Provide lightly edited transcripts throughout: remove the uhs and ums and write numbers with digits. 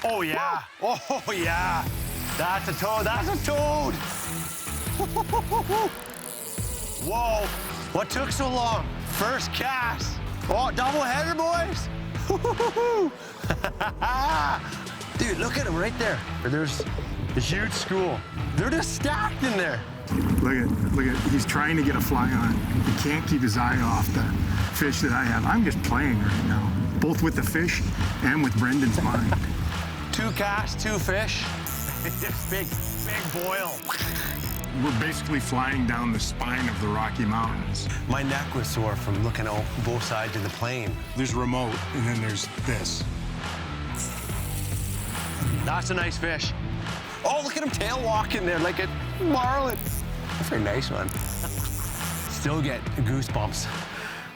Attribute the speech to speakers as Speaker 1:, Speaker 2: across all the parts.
Speaker 1: Oh, yeah. Oh, yeah. That's a toad. That's a toad. Whoa. What took so long? First cast. Oh, double header, boys. Dude, look at him right there. There's a huge school. They're just stacked in there.
Speaker 2: Look at, he's trying to get a fly on. He can't keep his eye off the fish that I have. I'm just playing right now, both with the fish and with Brendan's mind.
Speaker 1: 2 casts, 2 fish. big boil.
Speaker 2: We're basically flying down the spine of the Rocky Mountains.
Speaker 1: My neck was sore from looking at both sides of the plane.
Speaker 2: There's remote, and then there's this.
Speaker 1: That's a nice fish. Oh, look at him tail walking there like a marlin. That's a very nice one. Still get goosebumps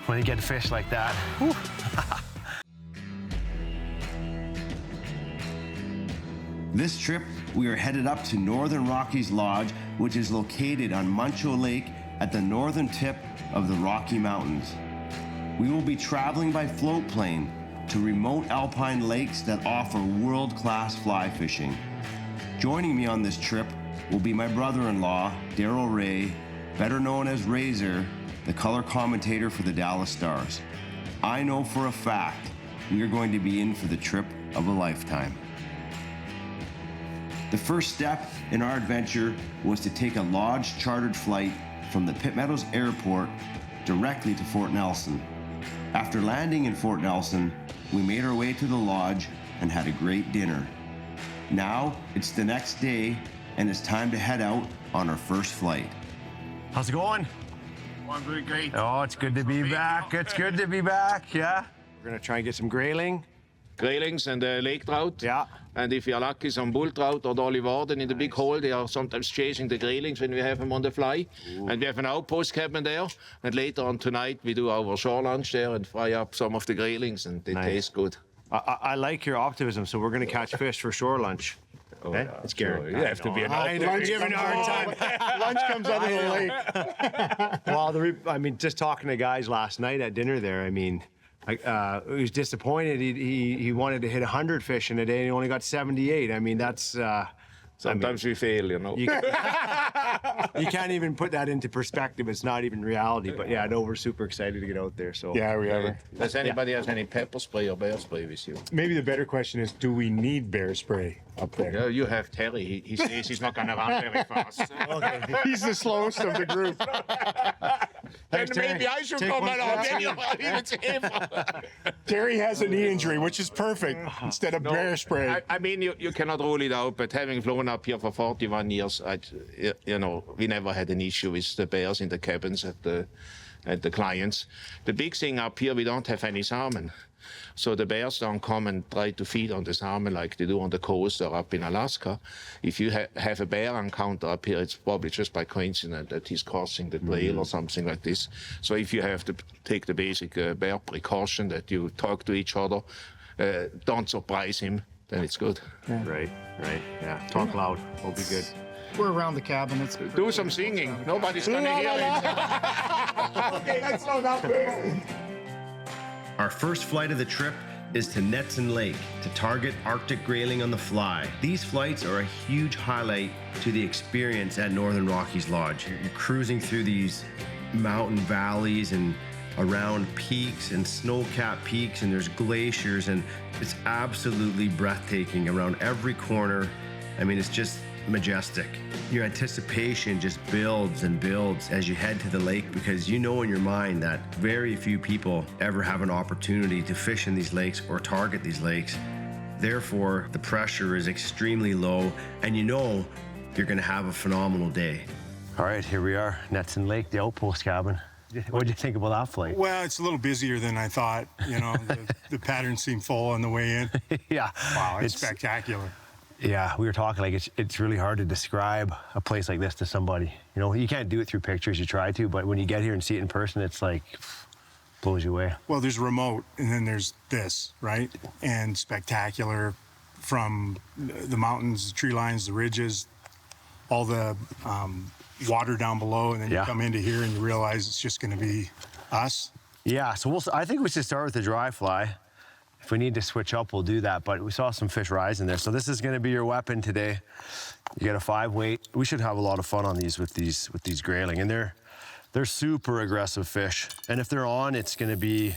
Speaker 1: when you get a fish like that. Whew.
Speaker 3: This trip, we are headed up to Northern Rockies Lodge, which is located on Muncho Lake at the northern tip of the Rocky Mountains. We will be traveling by float plane to remote alpine lakes that offer world-class fly fishing. Joining me on this trip will be my brother-in-law, Daryl Razor, better known as Razor, the color commentator for the Dallas Stars. I know for a fact we are going to be in for the trip of a lifetime. The first step in our adventure was to take a lodge chartered flight from the Pitt Meadows Airport directly to Fort Nelson. After landing in Fort Nelson, we made our way to the lodge and had a great dinner. Now it's the next day and it's time to head out on our first flight.
Speaker 1: How's it going?
Speaker 2: I'm doing great.
Speaker 1: Oh, it's good to be back. It's good to be back, yeah. We're gonna try and get some grayling.
Speaker 4: Graylings and lake trout.
Speaker 1: Yeah.
Speaker 4: And if you're lucky, some bull trout or dolly warden in the big hole. They are sometimes chasing the graylings when we have them on the fly. Ooh. And we have an outpost cabin there. And later on tonight, we do our shore lunch there and fry up some of the graylings, and they taste good.
Speaker 1: I like your optimism, so we're gonna catch fish for shore lunch.
Speaker 4: Oh,
Speaker 1: okay?
Speaker 4: Yeah,
Speaker 1: It's scary.
Speaker 4: Sure. You have to be an
Speaker 2: Lunch giving a hard time. Lunch comes out of the lake.
Speaker 1: Well, I mean, just talking to guys last night at dinner there, I mean, he was disappointed. He wanted to hit 100 fish in a day, and he only got 78. I mean, that's...
Speaker 4: Sometimes we fail, you know.
Speaker 1: You can't even put that into perspective. It's not even reality. But yeah, I know we're super excited to get out there. So
Speaker 2: Yeah, we are.
Speaker 4: Does anybody have any pepper spray or bear spray with you?
Speaker 2: Maybe the better question is, do we need bear spray up there?
Speaker 4: Yeah, you have Terry. He says he's not going to run very fast.
Speaker 1: okay.
Speaker 2: He's the slowest of the group.
Speaker 4: Then maybe I should come along.
Speaker 2: Terry has a knee injury, which is perfect, instead of bear spray.
Speaker 4: I mean, you cannot rule it out, but having flown up here for 41 years, you know, we never had an issue with the bears in the cabins at the clients. The big thing up here, we don't have any salmon. So the bears don't come and try to feed on the salmon like they do on the coast or up in Alaska. If you have a bear encounter up here, it's probably just by coincidence that he's crossing the trail or something like this. So if you have to take the basic bear precaution that you talk to each other, don't surprise him, then it's good.
Speaker 1: Yeah. Right. Yeah. Talk loud. We'll be good.
Speaker 5: We're around the cabin. It's
Speaker 4: Do some singing. Nobody's going to hear it.
Speaker 2: Okay, that's not that bad.
Speaker 3: Our first flight of the trip is to Netson Lake to target Arctic Grayling on the fly. These flights are a huge highlight to the experience at Northern Rockies Lodge. You're cruising through these mountain valleys and around peaks and snow-capped peaks, and there's glaciers, and it's absolutely breathtaking around every corner. I mean, it's just majestic. Your anticipation just builds and builds as you head to the lake, because you know in your mind that very few people ever have an opportunity to fish in these lakes or target these lakes. Therefore, the pressure is extremely low, and you know you're gonna have a phenomenal day.
Speaker 1: All right, here we are, Netson Lake, the outpost cabin. What did you think about that flight?
Speaker 2: Well, it's a little busier than I thought. You know, the pattern seemed full on the way in.
Speaker 1: Yeah.
Speaker 2: Wow, it's spectacular.
Speaker 1: Yeah, we were talking like it's really hard to describe a place like this to somebody. You know, you can't do it through pictures, you try to, but when you get here and see it in person, it's like, blows you away.
Speaker 2: Well, there's remote, and then there's this, right? And spectacular from the mountains, the tree lines, the ridges, all the water down below, and then you come into here and you realize it's just going to be us.
Speaker 1: Yeah, so I think we should start with the dry fly. If we need to switch up, we'll do that. But we saw some fish rise in there. So this is gonna be your weapon today. You get a 5 weight. We should have a lot of fun on these with these grayling. And they're super aggressive fish. And if they're on, it's gonna be,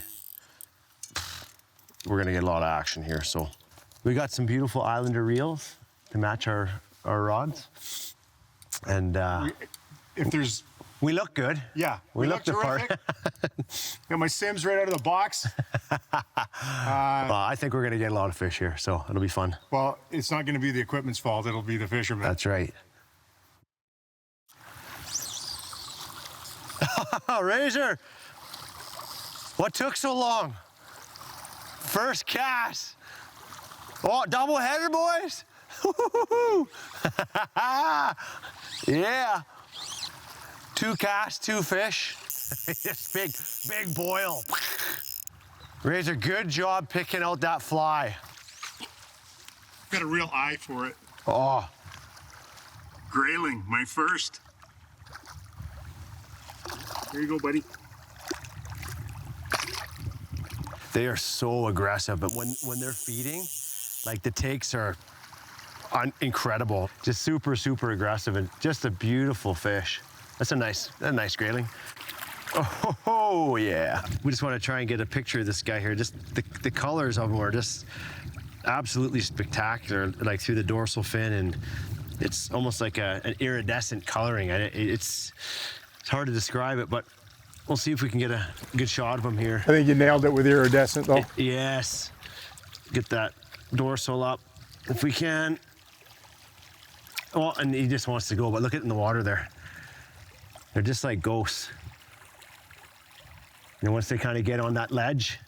Speaker 1: we're gonna get a lot of action here. So we got some beautiful Islander reels to match our rods. And
Speaker 2: If there's,
Speaker 1: we look good.
Speaker 2: yeah,
Speaker 1: We look the part.
Speaker 2: terrific. Got my Sims right out of the box.
Speaker 1: Well, I think we're gonna get a lot of fish here, so it'll be fun.
Speaker 2: Well, it's not going to be the equipment's fault. It'll be the fishermen.
Speaker 1: That's right. Razor, what took so long? First cast. Oh, double header, boys. Yeah. 2 casts, 2 fish. This big boil. Razor, good job picking out that fly.
Speaker 2: Got a real eye for it.
Speaker 1: Oh,
Speaker 2: Grayling, my first. There you go, buddy.
Speaker 1: they are so aggressive, but when they're feeding, like the takes are incredible. Just super, super aggressive and just a beautiful fish. That's a nice grayling. Oh, yeah. We just want to try and get a picture of this guy here. Just the colors of him are just absolutely spectacular, like through the dorsal fin, and it's almost like an iridescent coloring. It's hard to describe it, but we'll see if we can get a good shot of him here.
Speaker 2: I think you nailed it with iridescent, though.
Speaker 1: Yes. Get that dorsal up if we can. Oh, and he just wants to go, but look at it in the water there. They're just like ghosts. And once they kind of get on that ledge,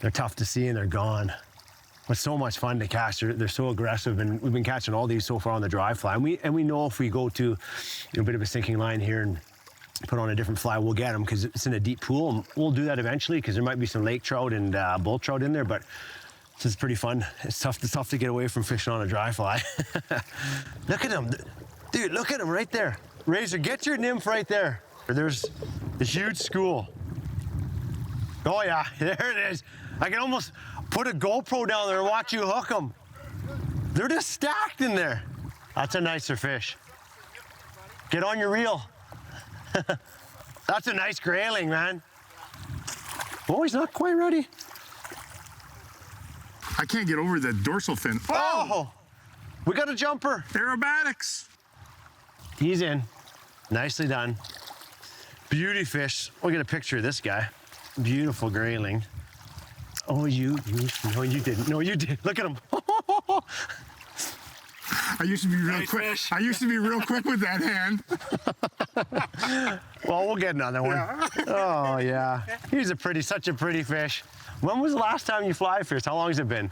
Speaker 1: they're tough to see and they're gone. But so much fun to catch. They're so aggressive, and we've been catching all these so far on the dry fly. And we know if we go to a bit of a sinking line here and put on a different fly, we'll get them because it's in a deep pool. And we'll do that eventually because there might be some lake trout and bull trout in there. But this is pretty fun. It's tough to get away from fishing on a dry fly. Look at him, dude. Look at him right there. Razor, get your nymph right there. There's a huge school. Oh yeah, there it is. I can almost put a GoPro down there and watch you hook them. They're just stacked in there. That's a nicer fish. Get on your reel. That's a nice grayling, man. Oh, he's not quite ready.
Speaker 2: I can't get over the dorsal fin.
Speaker 1: Oh, we got a jumper.
Speaker 2: Aerobatics.
Speaker 1: He's in. Nicely done. Beauty fish. We'll get a picture of this guy. Beautiful grayling. Oh, no, you didn't. No, you did. Look at him.
Speaker 2: I used to be real quick.
Speaker 1: Fish.
Speaker 2: I used to be real quick with that hand.
Speaker 1: Well, we'll get another one.
Speaker 2: Yeah.
Speaker 1: Oh, yeah. He's such a pretty fish. When was the last time you fly fished? How long has it been?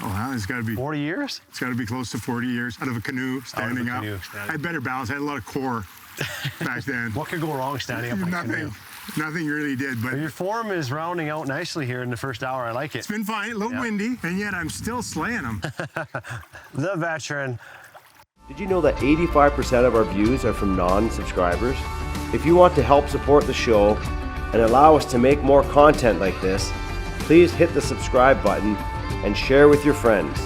Speaker 2: Oh, well, it's got to be
Speaker 1: 40 years?
Speaker 2: It's got to be close to 40 years. Out of a canoe, standing up.
Speaker 1: canoe,
Speaker 2: I had better balance. I had a lot of core back then.
Speaker 1: What could go wrong standing up on a canoe?
Speaker 2: Nothing really did, but
Speaker 1: Your form is rounding out nicely here in the first hour. I like it.
Speaker 2: it's been fine. A little windy, and yet I'm still slaying them.
Speaker 1: The veteran.
Speaker 3: Did you know that 85% of our views are from non-subscribers? If you want to help support the show and allow us to make more content like this, please hit the subscribe button and share with your friends.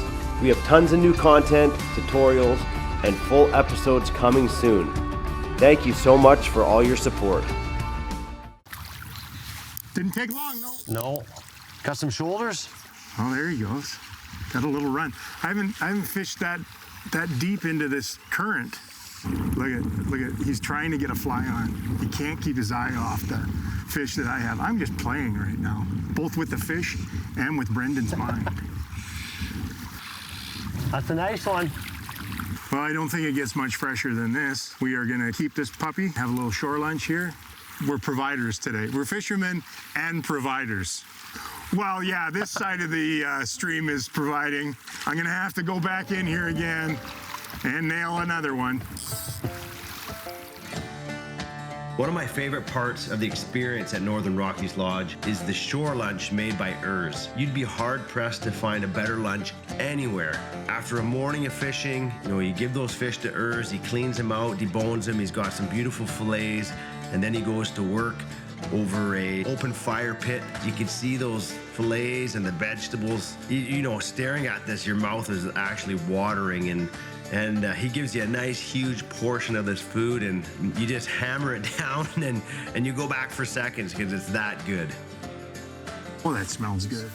Speaker 3: We have tons of new content, tutorials, and full episodes coming soon. Thank you so much for all your support.
Speaker 2: Didn't take long, though.
Speaker 1: No. Got some shoulders?
Speaker 2: Oh, there he goes. Got a little run. I haven't fished that deep into this current. Look at. He's trying to get a fly on. He can't keep his eye off the fish that I have. I'm just playing right now, both with the fish and with Brendan's mind.
Speaker 1: That's a nice one.
Speaker 2: Well, I don't think it gets much fresher than this. We are gonna keep this puppy, have a little shore lunch here. We're providers today. We're fishermen and providers. Well, yeah, this side of the stream is providing. I'm gonna have to go back in here again and nail another one.
Speaker 3: One of my favorite parts of the experience at Northern Rockies Lodge is the shore lunch made by Urs. You'd be hard pressed to find a better lunch anywhere. After a morning of fishing, you give those fish to Urs, he cleans them out, debones them, he's got some beautiful fillets, and then he goes to work over a open fire pit. You can see those fillets and the vegetables. You know, staring at this, your mouth is actually watering, and he gives you a nice huge portion of this food, and you just hammer it down and you go back for seconds because it's that good.
Speaker 2: Oh, that smells good.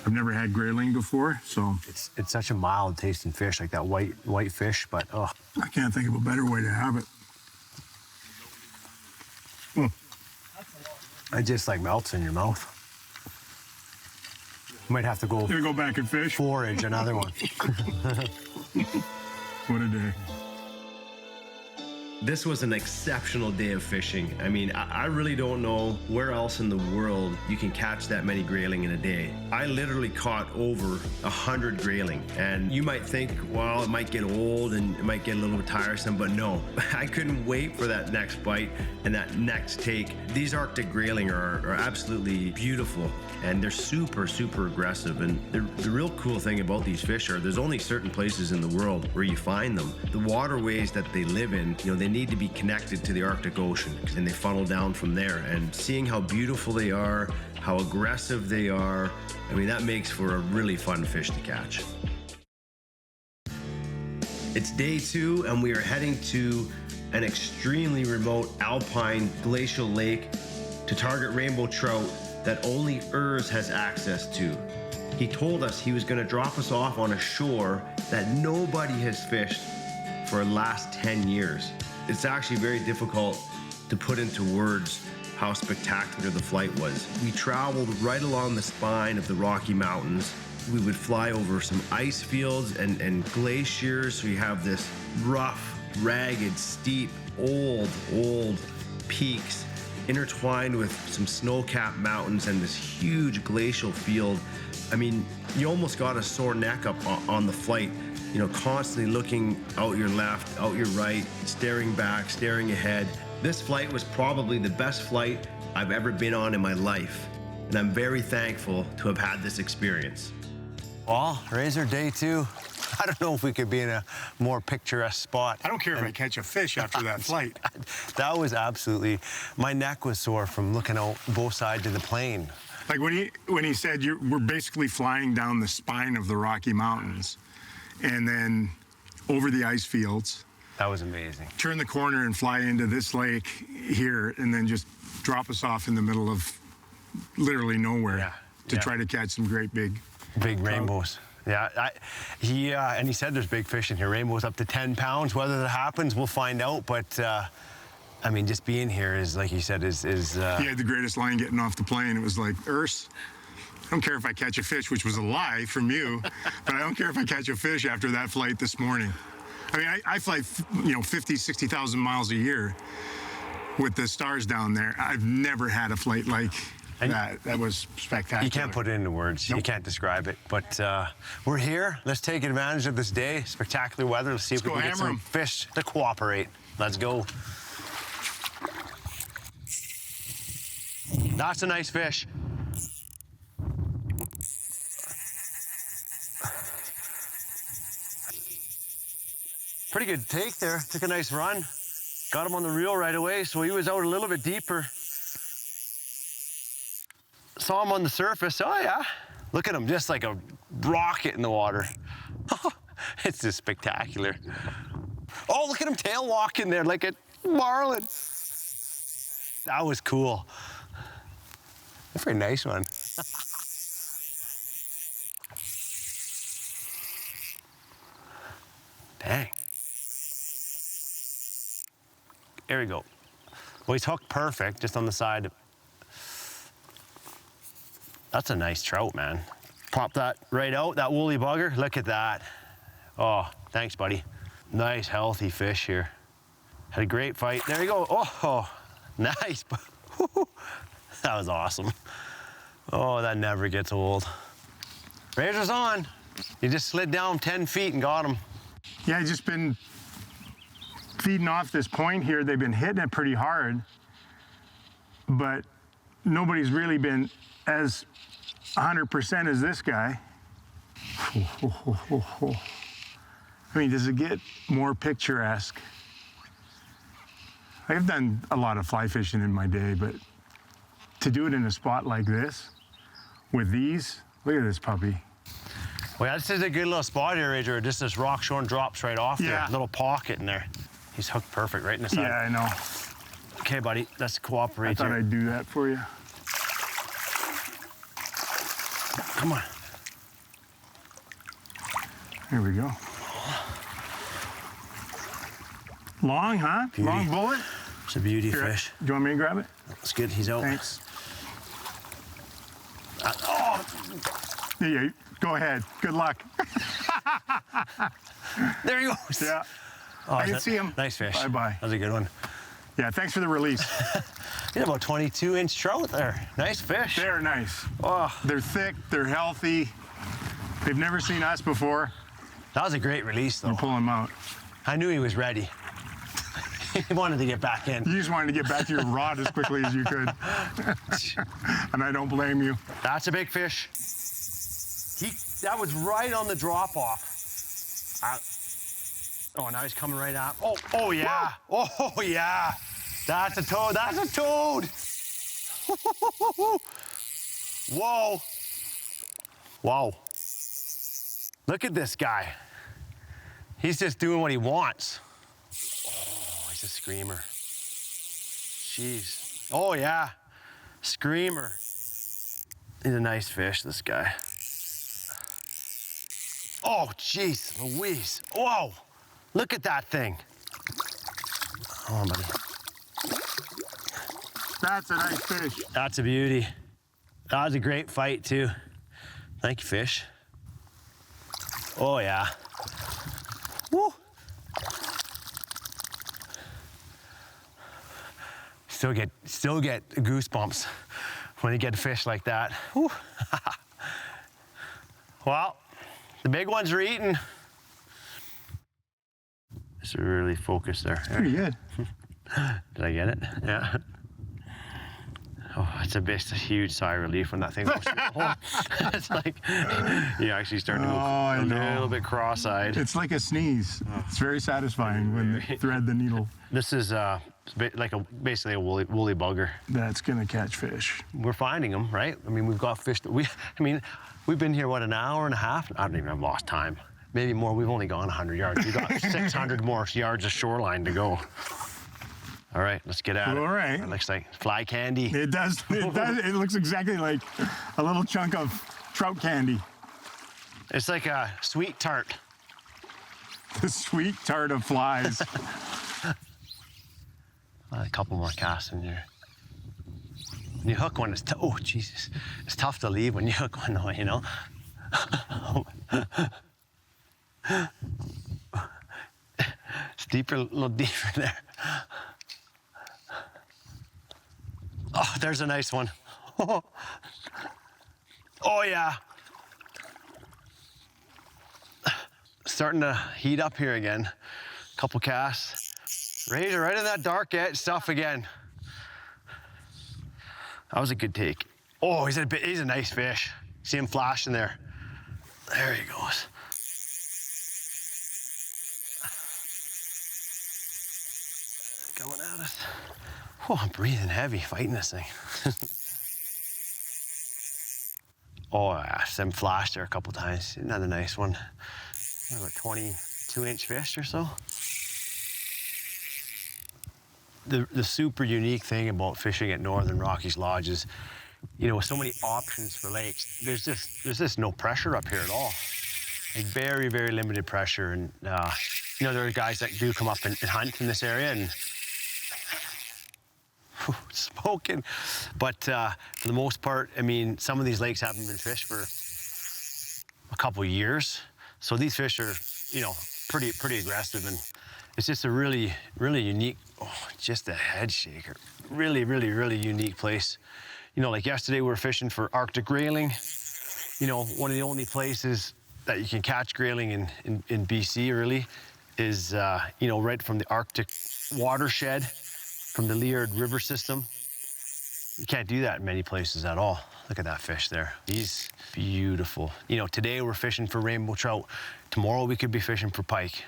Speaker 2: I've never had grayling before, so
Speaker 1: It's such a mild tasting fish, like that white fish, but oh.
Speaker 2: I can't think of a better way to have it.
Speaker 1: It just like melts in your mouth. You might have to go
Speaker 2: Gonna go back and fish.
Speaker 1: forage another one.
Speaker 2: What a day.
Speaker 3: This was an exceptional day of fishing. I mean, I really don't know where else in the world you can catch that many grayling in a day. I literally caught over 100 grayling, and you might think, well, it might get old and it might get a little bit tiresome, but no. I couldn't wait for that next bite and that next take. These Arctic grayling are absolutely beautiful, and they're super, super aggressive. And the real cool thing about these fish are there's only certain places in the world where you find them. The waterways that they live in, you know, they need to be connected to the Arctic Ocean, and they funnel down from there. And seeing how beautiful they are, how aggressive they are, I mean, that makes for a really fun fish to catch. It's day 2, and we are heading to an extremely remote alpine glacial lake to target rainbow trout that only Urs has access to. He told us he was going to drop us off on a shore that nobody has fished for the last 10 years. It's actually very difficult to put into words how spectacular the flight was. We traveled right along the spine of the Rocky Mountains. We would fly over some ice fields and glaciers. So you have this rough, ragged, steep, old peaks intertwined with some snow-capped mountains and this huge glacial field. I mean, you almost got a sore neck up on the flight, you know, constantly looking out your left, out your right, staring back, staring ahead. This flight was probably the best flight I've ever been on in my life, and I'm very thankful to have had this experience.
Speaker 1: Well, Razor, day 2. I don't know if we could be in a more picturesque spot.
Speaker 2: I don't care if I catch a fish after that flight.
Speaker 1: That was absolutely, my neck was sore from looking out both sides of the plane.
Speaker 2: Like when he said we're basically flying down the spine of the Rocky Mountains, and then over the ice fields.
Speaker 1: That was amazing.
Speaker 2: Turn the corner and fly into this lake here, and then just drop us off in the middle of literally nowhere to try to catch some great big
Speaker 1: rainbows. Yeah, and he said there's big fish in here. Rainbows up to 10 pounds. Whether that happens, we'll find out. But I mean, just being here is, like you said, is. He
Speaker 2: had the greatest line getting off the plane. It was like, Urs, I don't care if I catch a fish, which was a lie from you, but I don't care if I catch a fish after that flight this morning. I mean, I fly, 50, 60,000 miles a year with the stars down there. I've never had a flight like that. That was spectacular.
Speaker 1: You can't put it into words. Nope. You can't describe it. But we're here. Let's take advantage of this day. Spectacular weather. Let's see if we can get some fish to cooperate. Let's go. That's a nice fish. Pretty good take there. Took a nice run. Got him on the reel right away, so he was out a little bit deeper. Saw him on the surface. Oh yeah. Look at him, just like a rocket in the water. It's just spectacular. Oh, look at him tail walking there like a marlin. That was cool. A very nice one. Dang. There we go. Well, he's hooked perfect, just on the side. That's a nice trout, man. Pop that right out, that woolly bugger. Look at that. Oh, thanks, buddy. Nice, healthy fish here. Had a great fight. There you go. Oh, nice. That was awesome. Oh, that never gets old. Razor's on. You just slid down 10 feet and got him.
Speaker 2: Yeah, I've just been feeding off this point here. They've been hitting it pretty hard, but nobody's really been as 100% as this guy. I mean, does it get more picturesque? I've done a lot of fly fishing in my day, but to do it in a spot like this, with these, look at this puppy.
Speaker 1: Well, this is a good little spot here, Razor. Just this rock shore and drops right off there.
Speaker 2: Yeah.
Speaker 1: Little pocket in there. He's hooked perfect right in the side.
Speaker 2: Yeah, I know.
Speaker 1: Okay, buddy, let's cooperate
Speaker 2: I thought
Speaker 1: here.
Speaker 2: I'd do that for you.
Speaker 1: Come on.
Speaker 2: Here we go. Long, huh?
Speaker 1: Beauty.
Speaker 2: Long bullet?
Speaker 1: It's a beauty
Speaker 2: Here,
Speaker 1: fish.
Speaker 2: do you want me to grab it?
Speaker 1: It's good, he's out.
Speaker 2: Thanks.
Speaker 1: Oh,
Speaker 2: Yeah, go ahead. Good luck.
Speaker 1: there he goes.
Speaker 2: Yeah.
Speaker 1: Oh,
Speaker 2: I can see him.
Speaker 1: Nice fish.
Speaker 2: Bye-bye.
Speaker 1: That was a good one.
Speaker 2: Yeah, thanks for the release.
Speaker 1: He's about 22-inch trout there. Nice fish.
Speaker 2: They're nice.
Speaker 1: Oh,
Speaker 2: They're thick, they're healthy. They've never seen us before.
Speaker 1: that was a great release,
Speaker 2: You
Speaker 1: though.
Speaker 2: pull them out.
Speaker 1: I knew he was ready. He wanted to get back in.
Speaker 2: You just wanted to get back to your rod as quickly as you could. And I don't blame you.
Speaker 1: That's a big fish. That was right on the drop off. Oh, now he's coming right up. Oh yeah. Oh yeah. That's a toad. That's a toad. Whoa. Whoa. Look at this guy. He's just doing what he wants. Oh, he's a screamer. Jeez. Oh yeah. Screamer. He's a nice fish, this guy. Oh, jeez, Louise. Whoa, look at that thing. Come on, buddy.
Speaker 2: That's a nice fish.
Speaker 1: That's a beauty. That was a great fight, too. Thank you, fish. Oh, yeah. Woo. Still get goosebumps when you get a fish like that. Woo. Well, the big ones are eating. Just really focus there.
Speaker 2: Pretty good.
Speaker 1: Did I get it? Yeah. Oh, it's a huge sigh of relief when that thing goes through the hole. It's like you actually start to go a little bit cross-eyed.
Speaker 2: It's like a sneeze. It's very satisfying when you thread the needle.
Speaker 1: This is like basically a woolly bugger.
Speaker 2: That's gonna catch fish.
Speaker 1: We're finding them, right? I mean, we've got fish. We've been here, what, an hour and a half? I don't even have lost time. Maybe more. We've only gone 100 yards. We've got 600 more yards of shoreline to go. All right, let's get at it.
Speaker 2: All right.
Speaker 1: It looks like fly candy.
Speaker 2: It does. It does. It looks exactly like a little chunk of trout candy.
Speaker 1: It's like a sweet tart.
Speaker 2: The sweet tart of flies.
Speaker 1: A couple more casts in here. When you hook one, oh, Jesus. It's tough to leave when you hook one, though, you know? It's deeper, a little deeper there. Oh, there's a nice one. Oh, yeah. Starting to heat up here again. Couple casts. Razor right in that dark edge stuff again. That was a good take. Oh, he's a nice fish. See him flashing there. There he goes. Coming at us. Oh, I'm breathing heavy fighting this thing. Oh, yeah, some flashed there a couple times. Another nice one. About 22-inch fish or so. The super unique thing about fishing at Northern Rockies Lodge is, you know, with so many options for lakes, there's just no pressure up here at all. Like very, very limited pressure. And, you know, there are guys that do come up and hunt in this area and smoking. But for the most part, I mean, some of these lakes haven't been fished for a couple years. So these fish are, you know, pretty aggressive, and it's just a really, really unique, just a head shaker. Really, really, really unique place. You know, like yesterday we were fishing for Arctic Grayling. You know, one of the only places that you can catch grayling in BC really is, you know, right from the Arctic watershed, from the Liard River system. You can't do that in many places at all. Look at that fish there. He's beautiful. You know, today we're fishing for rainbow trout. Tomorrow we could be fishing for pike.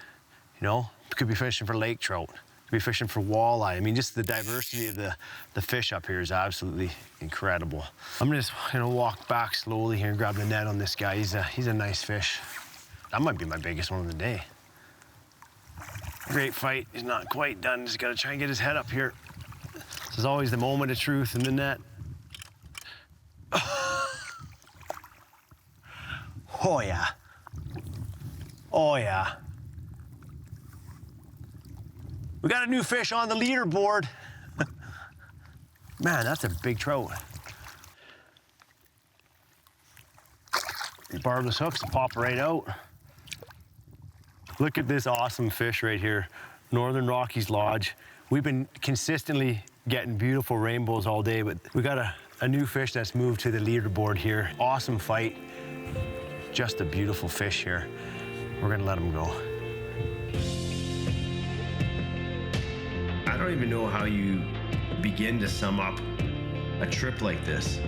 Speaker 1: You know, we could be fishing for lake trout. be fishing for walleye. I mean, just the diversity of the fish up here is absolutely incredible. I'm just gonna walk back slowly here and grab the net on this guy. He's a nice fish. That might be my biggest one of the day. Great fight. He's not quite done. Just gotta try and get his head up here. This is always the moment of truth in the net. Oh yeah. Oh yeah. We got a new fish on the leaderboard. Man, that's a big trout. Barbless hooks pop right out. Look at this awesome fish right here, Northern Rockies Lodge. We've been consistently getting beautiful rainbows all day, but we got a new fish that's moved to the leaderboard here. Awesome fight. Just a beautiful fish here. We're gonna let him go.
Speaker 3: I don't even know how you begin to sum up a trip like this.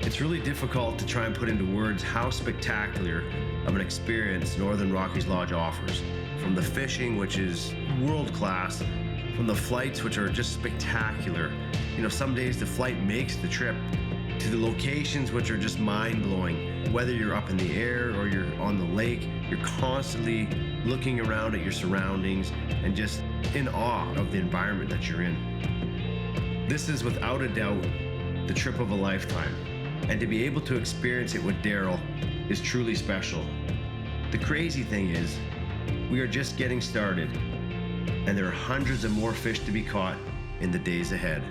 Speaker 3: It's really difficult to try and put into words how spectacular of an experience Northern Rockies Lodge offers. From the fishing, which is world-class, from the flights, which are just spectacular. You know, some days the flight makes the trip, to the locations, which are just mind-blowing. Whether you're up in the air or you're on the lake, you're constantly looking around at your surroundings and just in awe of the environment that you're in. This is without a doubt the trip of a lifetime, and to be able to experience it with Daryl is truly special. The crazy thing is, we are just getting started, and there are hundreds of more fish to be caught in the days ahead.